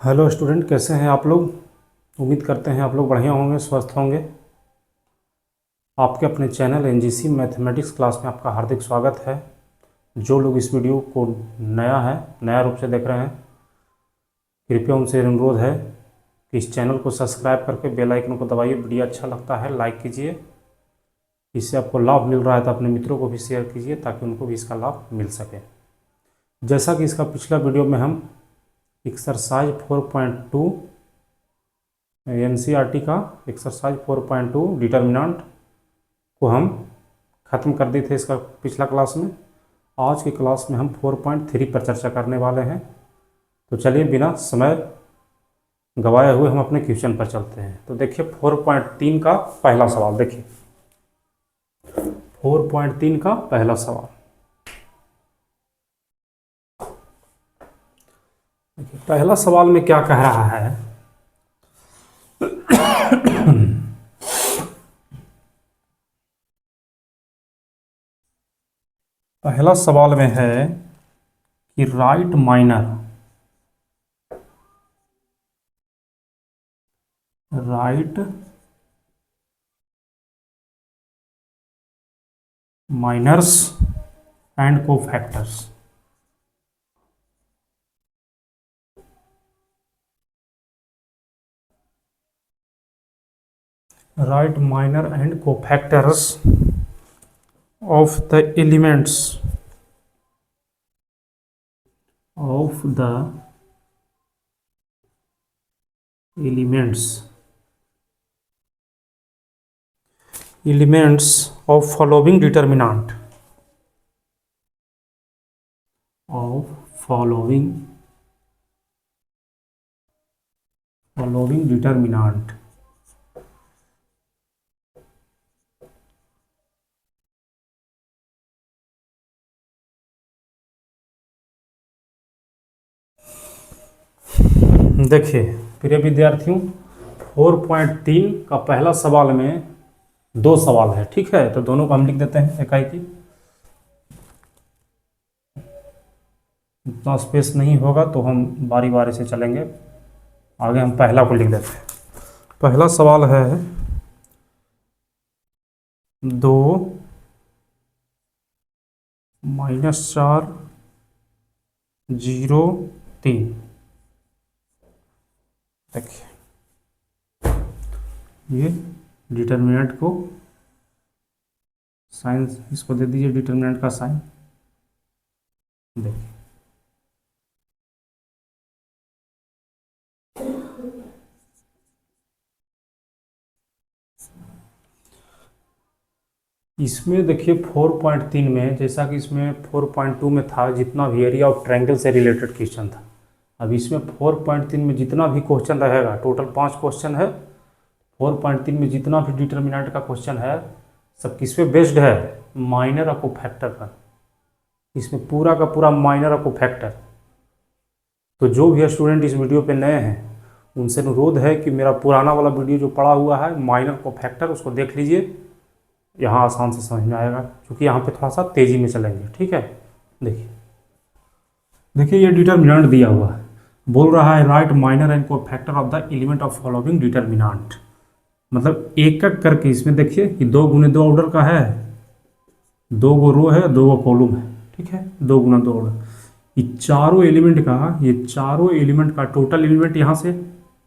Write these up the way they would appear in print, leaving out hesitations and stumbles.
Hello student, कैसे हैं आप लोग। उम्मीद करते हैं आप लोग बढ़िया होंगे, स्वस्थ होंगे। आपके अपने चैनल एनजीसी मैथमेटिक्स क्लास में आपका हार्दिक स्वागत है। जो लोग इस वीडियो को नया रूप से देख रहे हैं, कृपया उनसे अनुरोध है कि इस चैनल को सब्सक्राइब करके बेल आइकन को दबाइए। वीडियो अच्छा लगता है लाइक कीजिए। इससे आपको लाभ मिल रहा है तो अपने मित्रों को भी शेयर कीजिए ताकि उनको भी इसका लाभ मिल सके। जैसा कि इसका पिछला वीडियो में हम एक्सरसाइज 4.2 एनसीईआरटी का एक्सरसाइज 4.2 डिटर्मिनेंट को हम ख़त्म कर दिए थे इसका पिछला क्लास में। आज की क्लास में हम 4.3 पर चर्चा करने वाले हैं। तो चलिए बिना समय गवाए हुए हम अपने क्वेश्चन पर चलते हैं। तो देखिए 4.3 का पहला सवाल। देखिए 4.3 का पहला सवाल। देखिए पहला सवाल में क्या कह रहा है। पहला सवाल में है कि right minors and cofactors. Right minor and cofactors of the elements of the elements of following determinant of following determinant। देखिए प्रिय विद्यार्थियों, 4.3 का पहला सवाल में दो सवाल है, ठीक है। तो दोनों को हम लिख देते हैं एकाएकी। इतना स्पेस नहीं होगा तो हम बारी बारी से चलेंगे आगे। हम पहला को लिख देते हैं। पहला सवाल है 2 -4 0 3। देखिए ये डिटर्मिनेंट को साइन, इसको दे दीजिए डिटर्मिनेंट का साइन। देखिए इसमें देखिए 4.3 में, जैसा कि इसमें 4.2 में था जितना भी एरिया ऑफ ट्रायंगल से रिलेटेड क्वेश्चन था, अब इसमें 4.3 में जितना भी क्वेश्चन रहेगा, टोटल 5 क्वेश्चन है। 4.3 में जितना भी डिटर्मिनेंट का क्वेश्चन है सब किस पे बेस्ड है, माइनर और कोफैक्टर पर। इसमें पूरा का पूरा माइनर और कोफैक्टर। तो जो भी स्टूडेंट इस वीडियो पे नए हैं उनसे अनुरोध है कि मेरा पुराना वाला वीडियो जो पड़ा हुआ है माइनर कोफैक्टर, उसको देख लीजिए। यहाँ आसान से समझ में आएगा क्योंकि यहाँ पे थोड़ा सा तेज़ी में चलेंगे, ठीक है। देखिए ये डिटर्मिनेंट दिया हुआ है, बोल रहा है right minor and cofactor of the element of following determinant. मतलब एक एक करके इसमें देखिए कि 2 गुने 2 ऑर्डर का है, 2 गो रो है, 2 गो कॉलम है, ठीक है। 2 गुना 2 ऑर्डर। ये चारों एलिमेंट का टोटल एलिमेंट, यहाँ से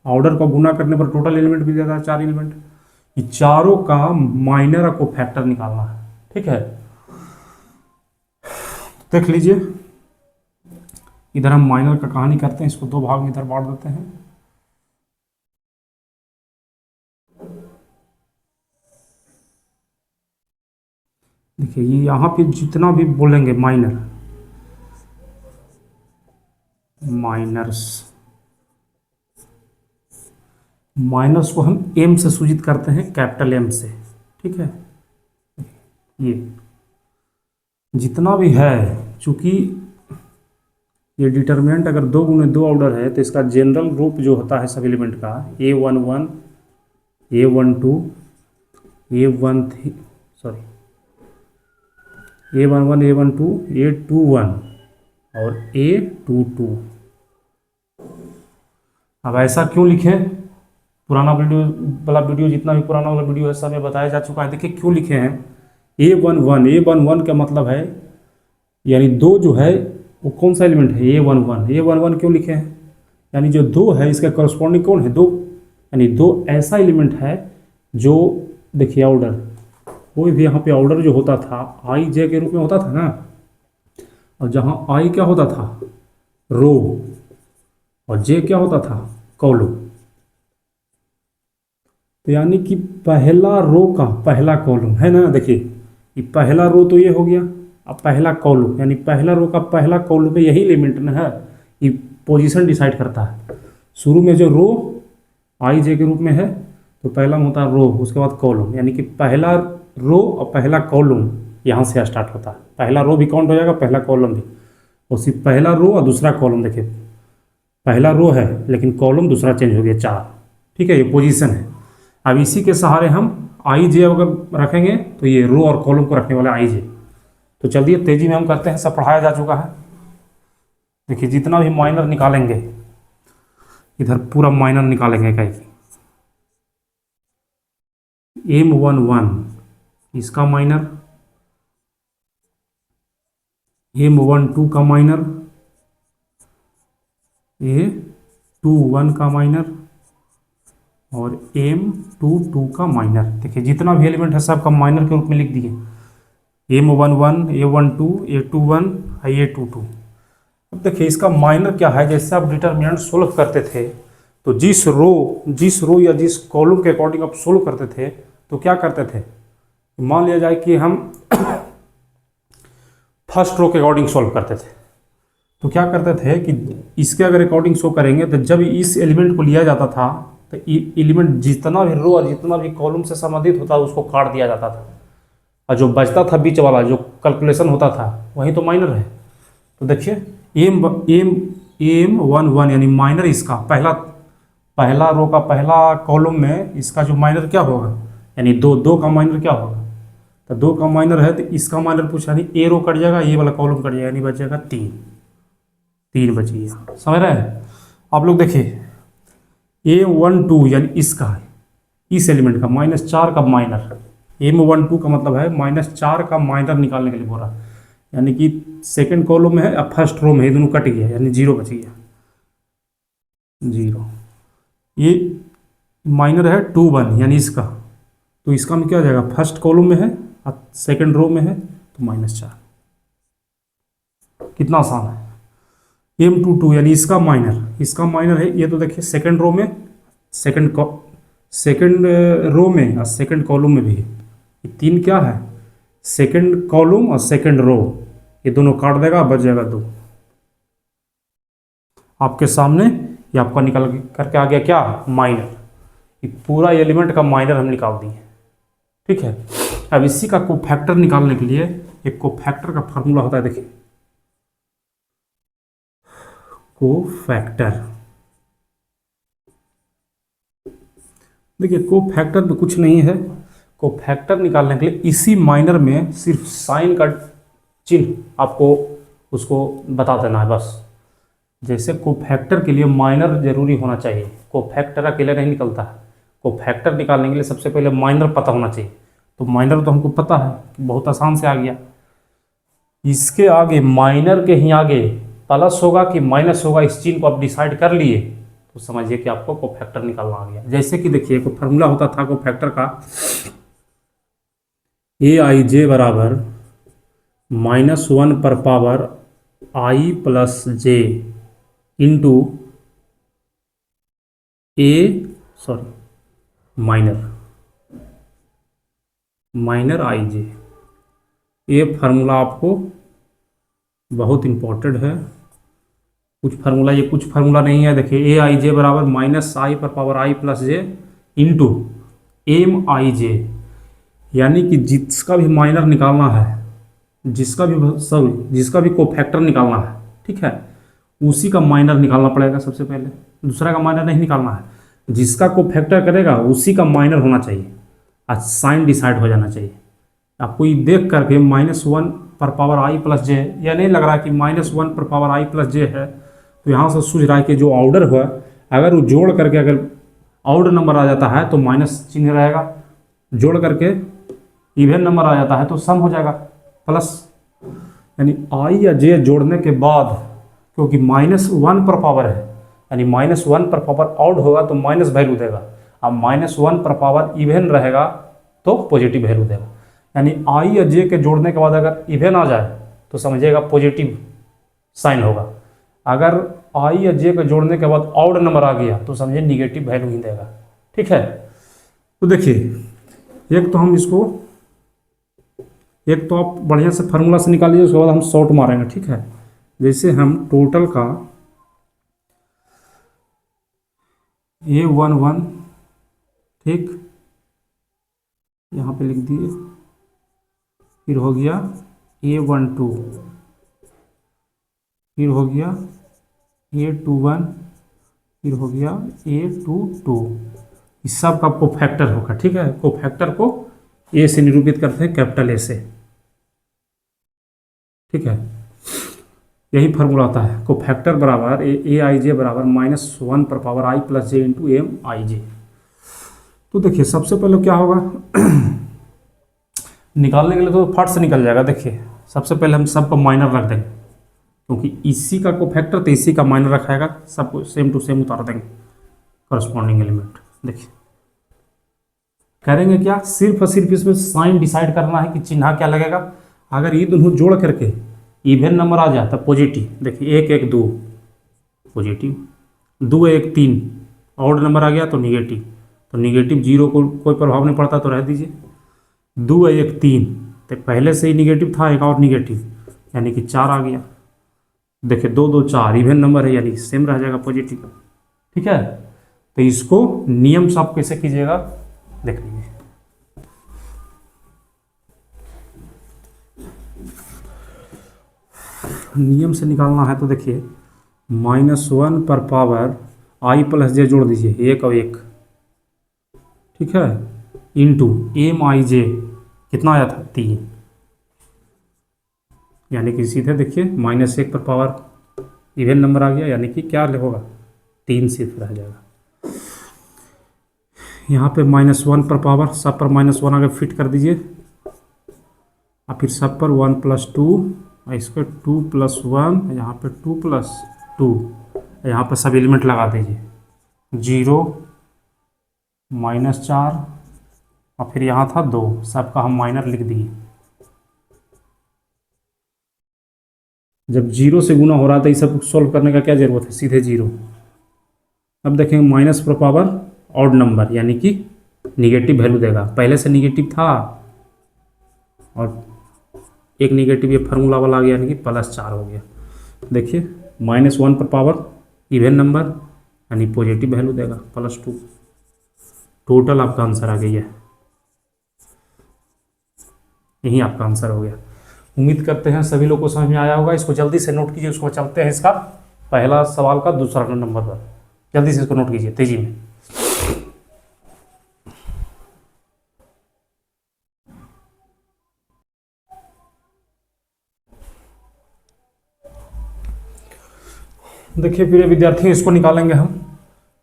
ऑर्डर को गुना करने पर टोटल एलिमेंट मिल जाता है 4 एलिमेंट। ये चारों का माइनर को फैक्टर निकालना है, ठीक है। देख लीजिए इधर हम माइनर का कहानी करते हैं, इसको 2 भाग में इधर बांट देते हैं। देखिए ये यहाँ पे जितना भी बोलेंगे माइनस को हम एम से सूचित करते हैं, कैपिटल एम से, ठीक है। ये जितना भी है, चूंकि ये डिटर्मिनेंट अगर 2 गुने 2 ऑर्डर है तो इसका जनरल रूप जो होता है सब एलिमेंट का A11 A12 A13 A11 A12 A21 और A22। अब ऐसा क्यों लिखें, पुराना वीडियो जितना भी पुराना वाला वीडियो है सब में बताया जा चुका है। देखिए क्यों लिखे हैं A11 का मतलब है यानी दो जो है वो कौन सा एलिमेंट है, A11 क्यों लिखे हैं, यानी जो दो है इसका करस्पॉन्डिंग कौन है, दो, यानी दो ऐसा एलिमेंट है जो, देखिए ऑर्डर, कोई भी यहाँ पे ऑर्डर जो होता था आई जे के रूप में होता था ना, और जहाँ आई क्या होता था, रो, और जे क्या होता था, कॉलम। तो यानी कि पहला रो का पहला कॉलम है ना, देखिए ये पहला रो तो ये हो गया, अब पहला कॉलम यानी पहला रो का पहला कॉलम पे यही एलिमेंट ना है, ये पोजीशन डिसाइड करता है। शुरू में जो रो आई जे के रूप में है तो पहला में होता है रो, उसके बाद कॉलम, यानी कि पहला रो और पहला कॉलम यहाँ से स्टार्ट होता है। पहला रो भी काउंट हो जाएगा, पहला कॉलम भी, और सिर्फ पहला रो और दूसरा कॉलम। देखिए पहला रो है लेकिन कॉलम दूसरा चेंज हो गया 4, ठीक है, ये पोजीशन है। अब इसी के सहारे हम आई जे अगर रखेंगे तो ये रो और कॉलम को रखने वाले आई जे। तो चलिए तेजी में हम करते हैं, सब पढ़ाया जा चुका है। देखिए जितना भी माइनर निकालेंगे इधर पूरा माइनर निकालेंगे कहीं, M11 इसका माइनर, M12 का माइनर, A21 का माइनर और M22 का माइनर। देखिए जितना भी एलिमेंट है सब का माइनर के रूप में लिख दिए, M11, A12, A21, A22। अब देखिए इसका माइनर क्या है, जैसे आप डिटरमिनेंट सोल्व करते थे तो जिस रो या जिस कॉलम के अकॉर्डिंग आप सोल्व करते थे तो क्या करते थे, मान लिया जाए कि हम फर्स्ट रो के अकॉर्डिंग सोल्व करते थे तो क्या करते थे कि इसके अगर अकॉर्डिंग शो करेंगे तो जब इस एलिमेंट को लिया जाता था तो एलिमेंट जितना भी रो और जितना भी कॉलम से संबंधित होता उसको काट दिया जाता था, और जो बचता था बीच वाला जो कैलकुलेशन होता था वही तो माइनर है। तो देखिए M11 यानी माइनर इसका पहला रो का पहला कॉलम में इसका जो माइनर क्या होगा, यानी दो का माइनर क्या होगा, तो 2 का माइनर है तो इसका माइनर पूछा, यानी ए रो कट जाएगा, ये वाला कॉलम कट जाएगा, यानी बच जाएगा 3 बच गया। समझ रहे हैं आप लोग। देखिए A12 यानी इसका है, इस एलिमेंट का -4 का माइनर, M12 का मतलब है -4 का माइनर निकालने के लिए बोल रहा है, यानी कि सेकंड कॉलम में है अब फर्स्ट रो में, ये दोनों कट गया यानी 0 बच गया, 0। ये माइनर है 21 यानी इसका, तो इसका में क्या हो जाएगा, फर्स्ट कॉलम में है और सेकंड रो में है तो -4। कितना आसान है। M22 यानी इसका माइनर है, ये तो देखिए सेकंड रो में, सेकंड रो में और सेकंड कॉलम में भी है। ये 3 क्या है, सेकंड कॉलम और सेकंड रो, ये दोनों काट देगा, बच जाएगा 2। आपके सामने ये आपका निकल करके आ गया क्या, माइनर। ये पूरा एलिमेंट का माइनर हम निकाल दिए, ठीक है। अब इसी का कोफैक्टर निकालने के लिए एक कोफैक्टर का फार्मूला होता है, देखिए कोफैक्टर। देखिए कोफैक्टर भी कुछ नहीं है, कोफैक्टर निकालने के लिए इसी माइनर में सिर्फ साइन का चिन्ह आपको उसको बता देना है बस। जैसे कोफैक्टर के लिए माइनर जरूरी होना चाहिए, कोफैक्टर अकेले नहीं निकलता है। कोफैक्टर निकालने के लिए सबसे पहले माइनर पता होना चाहिए, तो माइनर तो हमको पता है, बहुत आसान से आ गया। इसके आगे माइनर के ही आगे प्लस होगा कि माइनस होगा, इस चिन्ह को आप डिसाइड कर लिए तो समझिए कि आपको कोफैक्टर निकालना आ गया। जैसे कि देखिए कोई फार्मूला होता था कोफैक्टर का, Aij बराबर -1 पर power i plus j into minor i j. ये फार्मूला आपको बहुत इम्पोर्टेंट है। कुछ फार्मूला नहीं है। देखिए Aij बराबर -i पर power i plus j into Mij, यानी कि जिसका भी माइनर निकालना है, जिसका भी कोफैक्टर निकालना है, ठीक है, उसी का माइनर निकालना पड़ेगा सबसे पहले, दूसरा का माइनर नहीं निकालना है। जिसका कोफैक्टर करेगा उसी का माइनर होना चाहिए और साइन डिसाइड हो जाना चाहिए। आपको ये देख करके -1 पर पावर i प्लस जे, यह नहीं लग रहा है कि -1 पर पावर i प्लस जे है, तो यहाँ से सूझ रहा है कि जो ऑर्डर हुआ अगर वो जोड़ करके अगर ऑड नंबर आ जाता है तो माइनस चिन्ह रहेगा, जोड़ करके इवन नंबर आ जाता है तो सम हो जाएगा प्लस। यानी आई या जे जोड़ने के बाद, क्योंकि -1 पर पावर है, यानी -1 पर पावर ऑड होगा तो माइनस वैल्यू देगा, अब -1 पर पावर इवन रहेगा तो पॉजिटिव वैल्यू देगा। यानी आई या जे के जोड़ने के बाद अगर इवन आ जाए तो समझिएगा पॉजिटिव साइन होगा, अगर आई या जे के जोड़ने के बाद ऑड नंबर आ गया तो समझिए निगेटिव वैल्यू ही देगा। ठीक है, तो देखिए एक तो हम इसको, एक तो आप बढ़िया से फार्मूला से निकाल लीजिए, उसके बाद हम शॉर्ट मारेंगे। ठीक है, जैसे हम टोटल का A11, ठीक, यहाँ पे लिख दिए, फिर हो गया A12, फिर हो गया A21, फिर हो गया A22, इस सब का कोफैक्टर होगा। ठीक है, कोफैक्टर को ए से निरूपित करते हैं, कैपिटल ए से। ठीक है, यही फार्मूला आता है, कोफैक्टर बराबर ए आई जे बराबर -1 पर पावर आई प्लस जे इंटू एम आई जे। तो देखिए सबसे पहले क्या होगा निकालने के लिए तो फट से निकल जाएगा। देखिए सबसे पहले हम सबको माइनर रख देंगे, क्योंकि इसी का कोफैक्टर तो इसी का माइनर रखाएगा, सबको सेम टू सेम उतार देंगे करस्पॉन्डिंग एलिमेंट। देखिए करेंगे क्या, सिर्फ और सिर्फ इसमें साइन डिसाइड करना है कि चिन्ह क्या लगेगा। अगर ये दोनों जोड़ करके इवन नंबर आ जाए तब पॉजिटिव, देखिए 1 1 2 पॉजिटिव, 2 1 3 ऑड नंबर आ गया तो निगेटिव, तो निगेटिव 0 को कोई प्रभाव नहीं पड़ता तो रह दीजिए। 2 1 3 तो पहले से ही निगेटिव था, एक और निगेटिव यानी कि 4 आ गया। देखिए 2 2 4 इवन नंबर है यानी सेम रह जाएगा पॉजिटिव। ठीक है, तो इसको नियम से आप कैसे कीजिएगा देख लीजिए। नियम से निकालना है तो देखिए -1 पर पावर आई प्लस जे जोड़ दीजिए, 1 और 1, ठीक है, इंटू एम आई जे कितना आया था 3, यानी कि सीधे देखिए -1 पर पावर इवन नंबर आ गया, यानी कि क्या होगा 3 सिर्फ रह जाएगा। यहाँ पे -1 पर पावर सब पर -1 आगे फिट कर दीजिए, और फिर सब पर 1 + 2, इसको 2 + 1, यहाँ पे 2 + 2, यहाँ पर सब एलिमेंट लगा दीजिए, 0 -4 और फिर यहाँ था 2, सबका हम माइनर लिख दिए। जब 0 से गुना हो रहा था, ये सब सॉल्व करने का क्या ज़रूरत है, सीधे 0। अब देखेंगे माइनस पर पावर ऑड नंबर यानी कि निगेटिव वैल्यू देगा, पहले से निगेटिव था और एक निगेटिव ये फार्मूला वाला आ गया यानी कि +4 हो गया। देखिए -1 पर पावर इवन नंबर यानी पॉजिटिव वैल्यू देगा +2। टोटल आपका आंसर आ गया है, यही आपका आंसर हो गया। उम्मीद करते हैं सभी लोग को समझ में आया होगा। इसको जल्दी से नोट कीजिए, उसको चलते हैं इसका पहला सवाल का दूसरा नंबर पर, जल्दी से इसको नोट कीजिए तेजी में। देखिए प्रिय विद्यार्थी, इसको निकालेंगे हम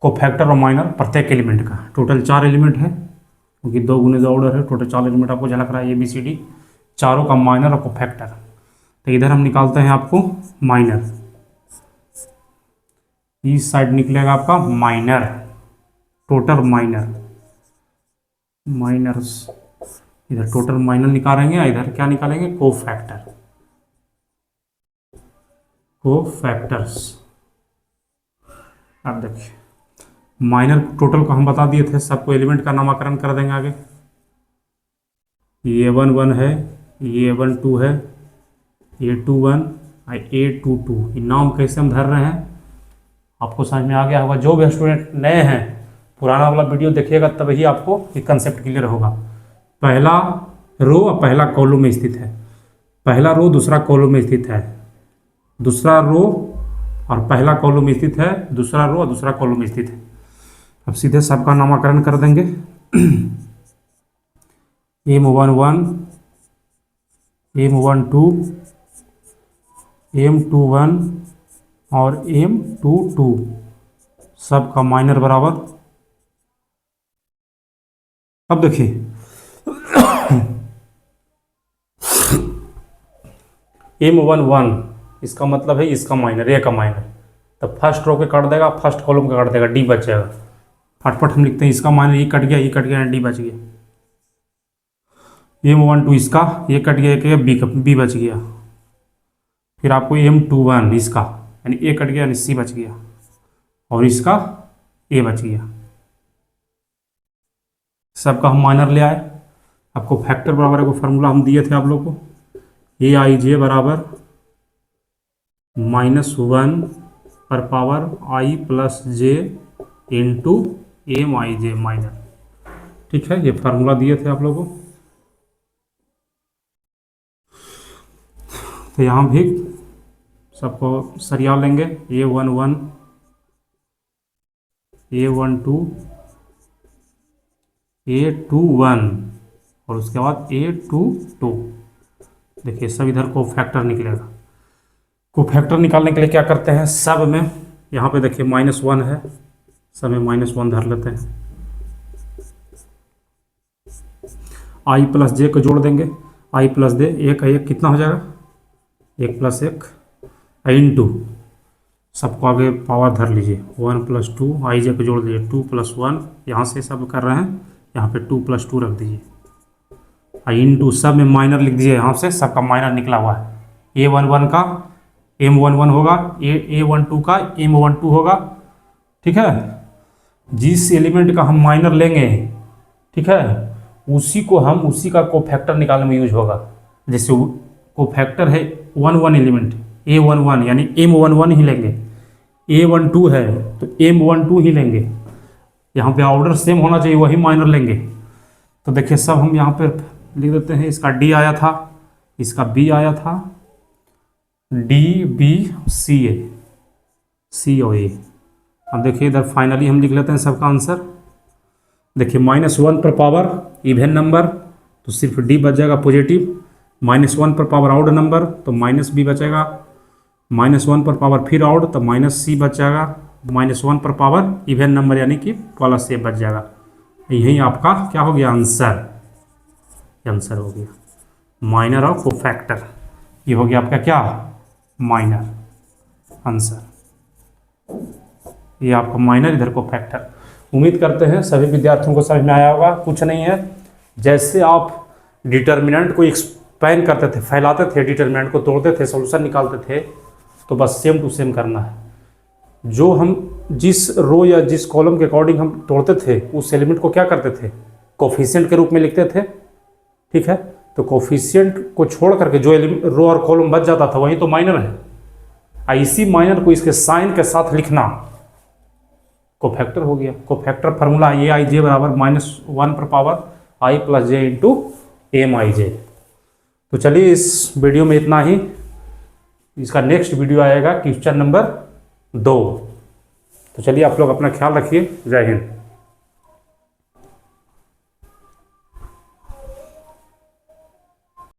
कोफैक्टर और माइनर प्रत्येक एलिमेंट का। टोटल 4 एलिमेंट है, क्योंकि 2 × 2 ऑर्डर है, टोटल 4 एलिमेंट आपको झलक रहा है ABCD, चारों का माइनर और कोफैक्टर। तो इधर हम निकालते हैं आपको माइनर, इस साइड निकलेगा आपका माइनर, टोटल माइनर्स, इधर टोटल माइनर निकालेंगे, इधर क्या निकालेंगे कोफैक्टर्स। अब देखिए माइनर टोटल को हम बता दिए थे, सबको एलिमेंट का नामकरण कर देंगे आगे। ये A11 है, ये A12 है, A21 और A22, ये नाम कैसे हम धर रहे हैं आपको समझ में आ गया होगा। जो भी स्टूडेंट नए हैं पुराना वाला वीडियो देखिएगा, तभी आपको ये कंसेप्ट क्लियर होगा। पहला रो और पहला कॉलम में स्थित है, पहला रो दूसरा कॉलम में स्थित है, दूसरा रो और पहला कॉलम में स्थित है, दूसरा रो और दूसरा कॉलम में स्थित है। अब सीधे सबका नामकरण कर देंगे। M11, M12, M21 और M22, सब का माइनर बराबर, अब देखिए M11 इसका मतलब है इसका माइनर, ए का माइनर, तब फर्स्ट रो के काट देगा, फर्स्ट कॉलम का काट देगा, डी बच जाएगा। फटफट हम लिखते हैं इसका माइनर, ये कट गया, ये कट गया, डी बच गया। M12 इसका, ये कट गया, एक बी बच गया। फिर आपको M21 इसका, यानी ए कट गया यानी सी बच गया, और इसका ए बच गया। सबका हम माइनर ले आए। आपको फैक्टर बराबर को फार्मूला हम दिए थे आप लोग को, ए आई जे बराबर -1 पर पावर आई प्लस जे इंटू एम आई जे माइनर। ठीक है, ये फार्मूला दिए थे आप लोगों को। तो यहाँ भी सबको सरिया लेंगे, A11, A12, A21 और उसके बाद A22। देखिए सब इधर को फैक्टर निकलेगा। को फैक्टर निकालने के लिए क्या करते हैं, सब में यहाँ पे देखिए -1 है, सब में -1 धर लेते हैं। आई प्लस जे को जोड़ देंगे, आई प्लस जे, एक है एक कितना हो जाएगा, 1 + 1 इंटू सबको आगे पावर धर लीजिए, 1 + 2 आई जे को जोड़ दीजिए, 2 + 1 यहाँ से सब कर रहे हैं, यहाँ पे 2 + 2 रख दीजिए, इंटू सब में माइनर लिख दीजिए, यहाँ से सबका माइनर निकला हुआ है। A11 का M11 होगा, A12 का M12 होगा। ठीक है, जिस एलिमेंट का हम माइनर लेंगे, ठीक है, उसी को हम उसी का कोफैक्टर निकालने में यूज होगा। जैसे कोफैक्टर है 1 एलिमेंट A11 यानी M11 ही लेंगे, A12 है तो M12 ही लेंगे। यहाँ पे ऑर्डर सेम होना चाहिए, वही माइनर लेंगे। तो देखिए सब हम यहाँ पे लिख देते हैं, इसका D आया था, इसका B आया था, D B C A, C और A। अब देखिए इधर फाइनली हम लिख लेते हैं सबका आंसर। देखिए -1 पर पावर इवन नंबर तो सिर्फ D बच जाएगा पॉजिटिव, -1 पर पावर ऑड नंबर तो -B बचेगा, -1 पर पावर फिर ऑड तो -C बच जाएगा, -1 पर पावर इवन नंबर यानी कि +A बच जाएगा। यही आपका क्या हो गया आंसर, आंसर हो गया माइनर और कोफैक्टर। ये हो गया आपका क्या, माइनर आंसर। ये आपका माइनर, इधर कोफैक्टर। उम्मीद करते हैं सभी विद्यार्थियों को समझ में आया होगा। कुछ नहीं है, जैसे आप डिटर्मिनेंट को एक्सपैंड करते थे, फैलाते थे, डिटर्मिनेंट को तोड़ते थे, सॉल्यूशन निकालते थे, तो बस सेम टू सेम करना है। जो हम जिस रो या जिस कॉलम के अकॉर्डिंग हम तोड़ते थे, उस एलिमेंट को क्या करते थे, कोफिशिएंट के रूप में लिखते थे। ठीक है, तो कोफिशिएंट को छोड़ करके जो रो और कॉलम बच जाता था वही तो माइनर है। इसी माइनर को इसके साइन के साथ लिखना कोफैक्टर हो गया। कोफैक्टर फार्मूला AIJ बराबर -1 पर power I + J into MIJ। तो चलिए इस वीडियो में इतना ही। इसका नेक्स्ट वीडियो आएगा क्वेश्चन नंबर 2। तो चलिए आप लोग अपना ख्याल रखिए। जय हिंद।